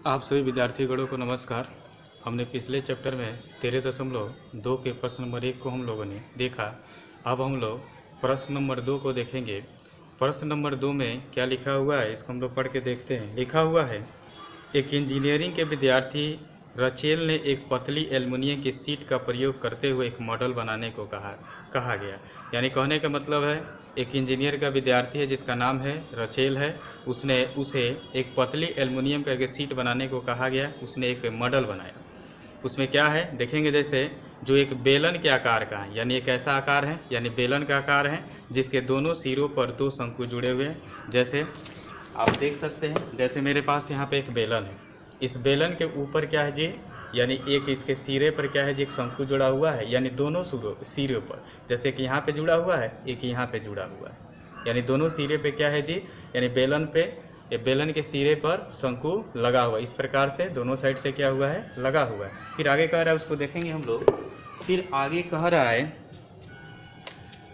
आप सभी विद्यार्थीगणों को नमस्कार। हमने पिछले चैप्टर में 13.2 के प्रश्न नंबर 1 को हम लोगों ने देखा। अब हम लोग प्रश्न नंबर 2 को देखेंगे। प्रश्न नंबर 2 में क्या लिखा हुआ है इसको हम लोग पढ़ के देखते हैं। लिखा हुआ है, एक इंजीनियरिंग के विद्यार्थी रचेल ने एक पतली एल्युमिनियम की शीट का प्रयोग करते हुए एक मॉडल बनाने को कहा गया। यानी कहने का मतलब है, एक इंजीनियर का विद्यार्थी है जिसका नाम है रचेल है, उसे एक पतली एल्युमिनियम का एक शीट बनाने को कहा गया। उसने एक मॉडल बनाया। उसमें क्या है देखेंगे, जैसे जो एक बेलन के आकार का है, यानी एक ऐसा आकार है, यानी बेलन का आकार है जिसके दोनों सिरों पर दो शंकु जुड़े हुए हैं। जैसे आप देख सकते हैं, जैसे मेरे पास यहाँ पे एक बेलन है। इस बेलन के ऊपर क्या है जी, यानी एक इसके सिरे पर क्या है जी, एक शंकु जुड़ा हुआ है, यानी दोनों सिरों पर, जैसे कि यहाँ पे जुड़ा हुआ है, एक यहाँ पे जुड़ा हुआ है, यानी दोनों सिरे पे क्या है जी, यानी बेलन पे, ये बेलन के सिरे पर शंकु लगा हुआ है। इस प्रकार से दोनों साइड से क्या हुआ है, लगा हुआ है। फिर आगे कह रहा है, उसको देखेंगे हम लोग। फिर आगे कह रहा है,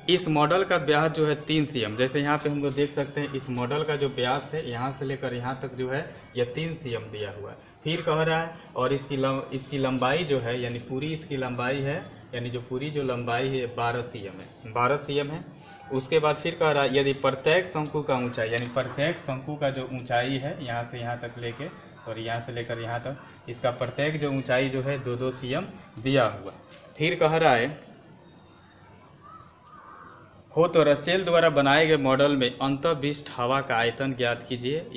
इस मॉडल का व्यास जो है 3 cm। जैसे यहाँ पे हम लोग देख सकते हैं, इस मॉडल का जो व्यास है यहाँ से लेकर यहाँ तक जो है यह 3 cm दिया हुआ है। फिर कह रहा है, और इसकी लंबाई जो है, यानी पूरी इसकी लंबाई है, यानी जो पूरी जो लंबाई है 12 cm है, 12 cm है। उसके बाद फिर कह रहा है, यदि प्रत्येक शंकु का ऊंचाई, यानी प्रत्येक शंकु का जो ऊंचाई है यहाँ से यहाँ तक लेके, सॉरी यहाँ से लेकर यहाँ तक, इसका प्रत्येक जो ऊंचाई जो है 2-2 cm दिया हुआ। फिर कह रहा है, हो तो रसेल द्वारा बनाए गए मॉडल में अंतःविष्ट हवा का आयतन ज्ञात कीजिए।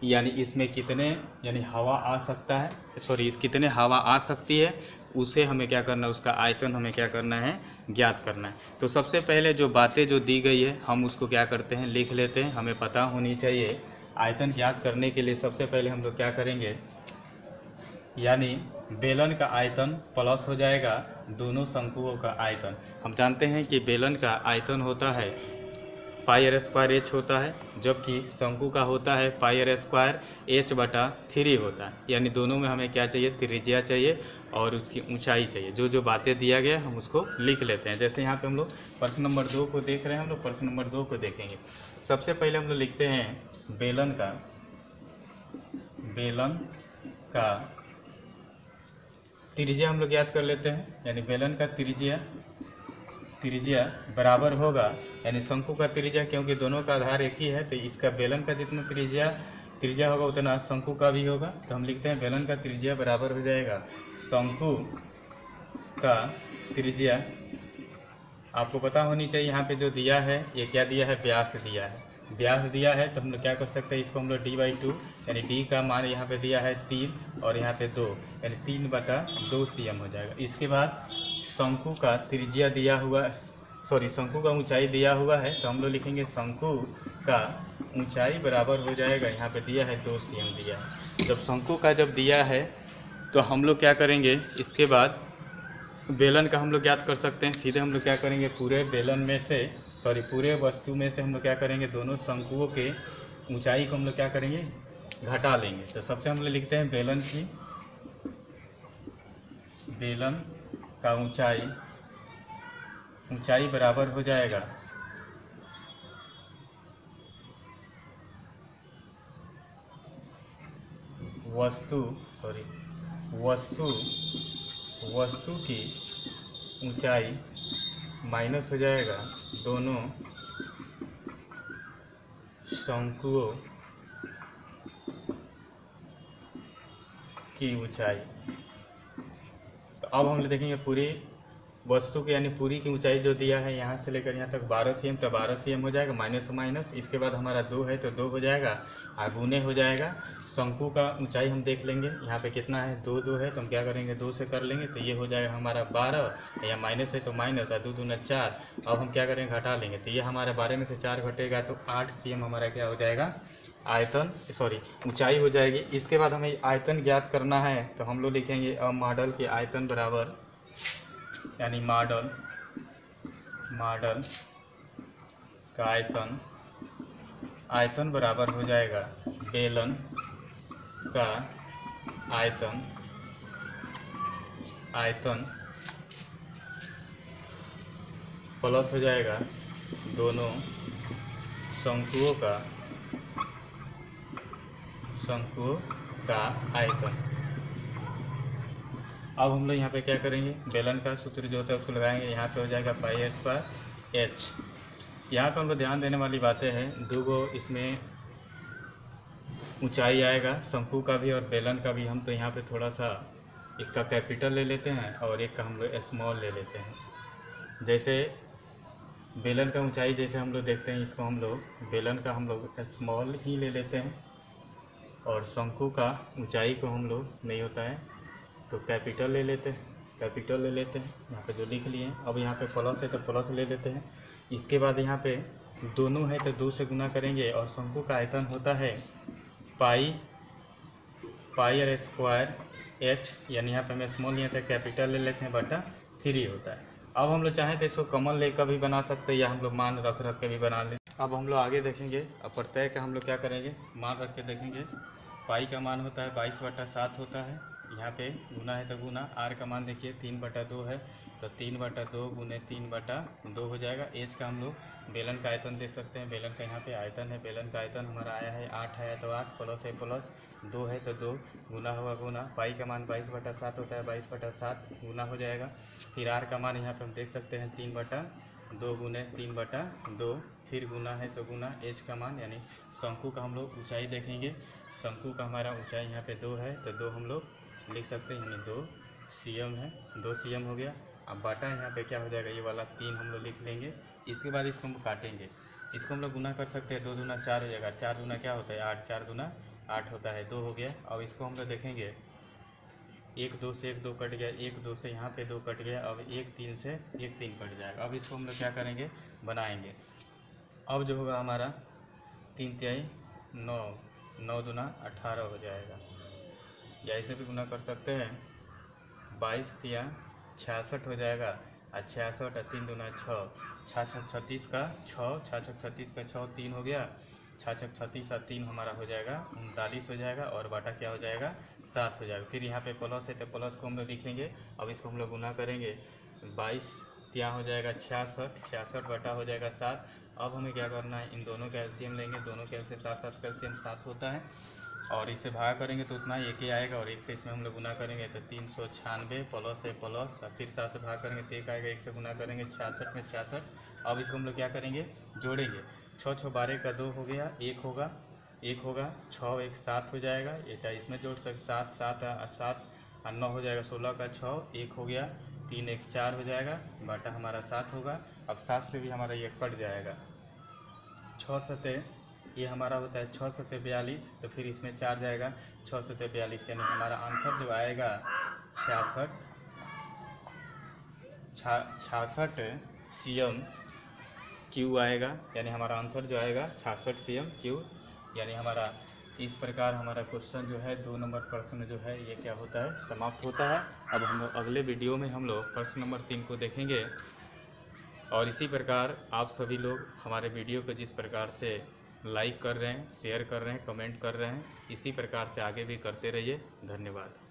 यानी इसमें कितने, यानी हवा आ सकता है, सॉरी कितने हवा आ सकती है, उसे हमें क्या करना है, उसका आयतन हमें क्या करना है, ज्ञात करना है। तो सबसे पहले जो बातें जो दी गई है हम उसको क्या करते हैं, लिख लेते हैं। हमें पता होनी चाहिए आयतन ज्ञात करने के लिए सबसे पहले हम लोग क्या करेंगे, यानी बेलन का आयतन प्लस हो जाएगा दोनों शंकुओं का आयतन। हम जानते हैं कि बेलन का आयतन होता है πr² h होता है, जबकि शंकु का होता है πr² h/3 होता है। यानी दोनों में हमें क्या चाहिए, त्रिज्या चाहिए और उसकी ऊंचाई चाहिए। जो जो बातें दिया गया हम उसको लिख लेते हैं। जैसे यहाँ पे हम लोग प्रश्न नंबर 2 को देख रहे हैं, हम लोग प्रश्न नंबर 2 को देखेंगे। सबसे पहले हम लोग लिखते हैं बेलन का त्रिज्या हम लोग याद कर लेते हैं। यानी बेलन का त्रिज्या बराबर होगा, यानी शंकु का त्रिज्या, क्योंकि दोनों का आधार एक ही है, तो इसका बेलन का जितना त्रिज्या होगा उतना शंकु का भी होगा। तो हम लिखते हैं बेलन का त्रिज्या बराबर हो जाएगा शंकु का त्रिज्या। आपको पता होनी चाहिए यहाँ पे जो दिया है, ये क्या दिया है, व्यास दिया है। व्यास दिया है तो हम लोग क्या कर सकते हैं, इसको हम लोग d/2, यानी d का मान यहाँ पे दिया है 3 और यहाँ पे 2, यानी 3/2 cm हो जाएगा। इसके बाद शंकु का त्रिज्या दिया हुआ, सॉरी शंकु का ऊंचाई दिया हुआ है, तो हम लोग लिखेंगे शंकु का ऊंचाई बराबर हो जाएगा, यहाँ पे दिया है 2 cm दिया है। जब शंकु का जब दिया है तो हम लोग क्या करेंगे, इसके बाद बेलन का हम लोग याद कर सकते हैं। सीधे हम लोग क्या करेंगे, पूरे बेलन में से, सॉरी पूरे वस्तु में से हम लोग क्या करेंगे, दोनों शंकुओं के ऊंचाई को हम लोग क्या करेंगे, घटा लेंगे। तो सबसे हम लोग लिखते हैं बेलन का ऊंचाई बराबर हो जाएगा वस्तु की ऊंचाई माइनस हो जाएगा दोनों शंकुओं की ऊंचाई। तो अब हम लोग देखेंगे पूरी वस्तु की, यानी पूरी की ऊंचाई जो दिया है यहाँ से लेकर यहाँ तक 12 cm, तो 12 cm हो जाएगा, माइनस माइनस। इसके बाद हमारा 2 है तो 2 हो जाएगा, गुने हो जाएगा। शंकु का ऊंचाई हम देख लेंगे, यहाँ पे कितना है, 2 है, तो हम क्या करेंगे, 2 से कर लेंगे, तो ये हो जाएगा हमारा 12, या माइनस है तो माइनस, और 2 दूना 4। अब हम क्या करेंगे, घटा लेंगे, तो ये हमारा 12 में से 4 घटेगा तो 8 cm हमारा क्या हो जाएगा, आयतन, सॉरी ऊंचाई हो जाएगी। इसके बाद हमें आयतन ज्ञात करना है, तो हम लोग लिखेंगे अब मॉडल के आयतन बराबर, यानी मॉडल का आयतन बराबर हो जाएगा बेलन का आयतन प्लस हो जाएगा दोनों शंकुओं का आयतन। अब हम लोग यहाँ पे क्या करेंगे, बेलन का सूत्र जो होता है उसको लगाएंगे। यहाँ पे हो जाएगा पाई स्क्वायर एच। यहाँ पे हम लोग ध्यान देने वाली बातें हैं, दो गो इसमें ऊंचाई आएगा, शंकु का भी और बेलन का भी। हम तो यहाँ पे थोड़ा सा एक का कैपिटल ले लेते हैं और एक का हम लोग स्मॉल ले लेते हैं। जैसे बेलन का ऊंचाई जैसे हम लोग देखते हैं, इसको हम लोग बेलन का हम लोग स्मॉल ही ले लेते हैं, और शंकु का ऊंचाई को हम लोग नहीं होता है तो कैपिटल ले लेते हैं, कैपिटल ले लेते हैं। यहाँ पे जो लिख लिए हैं, अब यहाँ पे प्लस है तो प्लस ले लेते हैं। इसके बाद यहाँ पे दोनों है तो 2 से गुना करेंगे, और शंकु का आयतन होता है पाई आर स्क्वायर एच, यानी यहाँ पे हमें स्मॉल लिया था, कैपिटल ले लेते हैं, बटा 3 होता है। अब हम लोग चाहें तो इसको कॉमन लेकर भी बना सकते हैं, या हम लोग मान रख के भी बना लें। अब हम लोग आगे देखेंगे, अब प्रत्यय का हम लोग क्या करेंगे, मान रख के देखेंगे। पाई का मान होता है 22/7 होता है, यहाँ पे गुना है तो गुना। आर का मान देखिए 3/2 है, तो 3/2 गुने 3/2 हो जाएगा। एच का हम लोग बेलन का आयतन देख सकते हैं, बेलन का यहाँ पे आयतन है, बेलन का आयतन हमारा आया है 8 है तो 8, प्लस है प्लस, 2 है तो 2, गुना हुआ गुना। पाई का मान 22/7 होता है, 22/7 गुना हो जाएगा। फिर आर का मान यहाँ पे हम देख सकते हैं 3/2 गुने 3/2, फिर गुना है तो गुना। एच का मान यानी शंकु का हम लोग ऊंचाई देखेंगे, शंकु का हमारा ऊंचाई यहाँ पे 2 है तो 2 हम लोग लिख सकते हैं, यानी 2 cm है, 2 cm हो गया। अब बाटा यहाँ पे क्या हो जाएगा, ये वाला 3 हम लोग लिख लेंगे। इसके बाद इसको हम काटेंगे, इसको हम लोग गुना कर सकते हैं, 2 दूना 4 हो जाएगा, 4 दूना क्या होता है 8, 4 दूना 8 होता है, 2 हो गया। अब इसको हम लोग देखेंगे, 1 2 से 1 2 कट गया, 1 2 से यहाँ पे 2 कट गया, अब 1 3 से 1 3 कट जाएगा। अब इसको हम लोग क्या करेंगे, बनाएंगे। अब जो होगा हमारा 3 तिहाई 9, 9 दूना 18 हो जाएगा, या ऐसे भी गुना कर सकते हैं, 22 तिया 66 हो जाएगा, और 66 और 3 दूना 6, 6 36 का 6, 6 36 का 6, 3 हो गया, 6 36 और 3 हमारा हो जाएगा 39 हो जाएगा, और बाटा क्या हो जाएगा 7 हो जाएगा। फिर यहाँ पे प्लस है तो प्लस को हम लोग लिखेंगे। अब इसको हम लोग गुना करेंगे, 22 तिया हो जाएगा 66, 66 बटा हो जाएगा 7। अब हमें क्या करना है, इन दोनों का एलसीएम लेंगे, दोनों के एलसीएम 7 7 का एलसीएम 7 होता है, और इससे भाग करेंगे तो उतना एक ही आएगा, और एक से इसमें हम लोग गुना करेंगे तो 396, प्लस है प्लस, और फिर 7 से भाग करेंगे तो एक आएगा, एक से गुना करेंगे 66 में 66। अब इसको हम लोग क्या करेंगे, जोड़ेंगे, 6 6 12 का 2 हो गया, 1 होगा, 6 1 7 हो जाएगा, ये चाहे इसमें जोड़ सकते, 7 7 7 और 9 हो जाएगा, 16 का 6, 1 हो गया, 3 1 4 हो जाएगा, बाटा हमारा 7 होगा। अब 7 से भी हमारा ये कट जाएगा, 6 7 ये हमारा होता है 6 7 42, तो फिर इसमें 4 जाएगा, 6 7 42, यानी हमारा आंसर जो आएगा 66 cm क्यू आएगा, यानी हमारा आंसर जो आएगा 66 cm क्यू। यानी हमारा इस प्रकार हमारा क्वेश्चन जो है 2 नंबर प्रश्न जो है ये क्या होता है, समाप्त होता है। अब हम लोग अगले वीडियो में हम लोग प्रश्न नंबर 3 को देखेंगे, और इसी प्रकार आप सभी लोग हमारे वीडियो को जिस प्रकार से लाइक कर रहे हैं, शेयर कर रहे हैं, कमेंट कर रहे हैं, इसी प्रकार से आगे भी करते रहिए। धन्यवाद।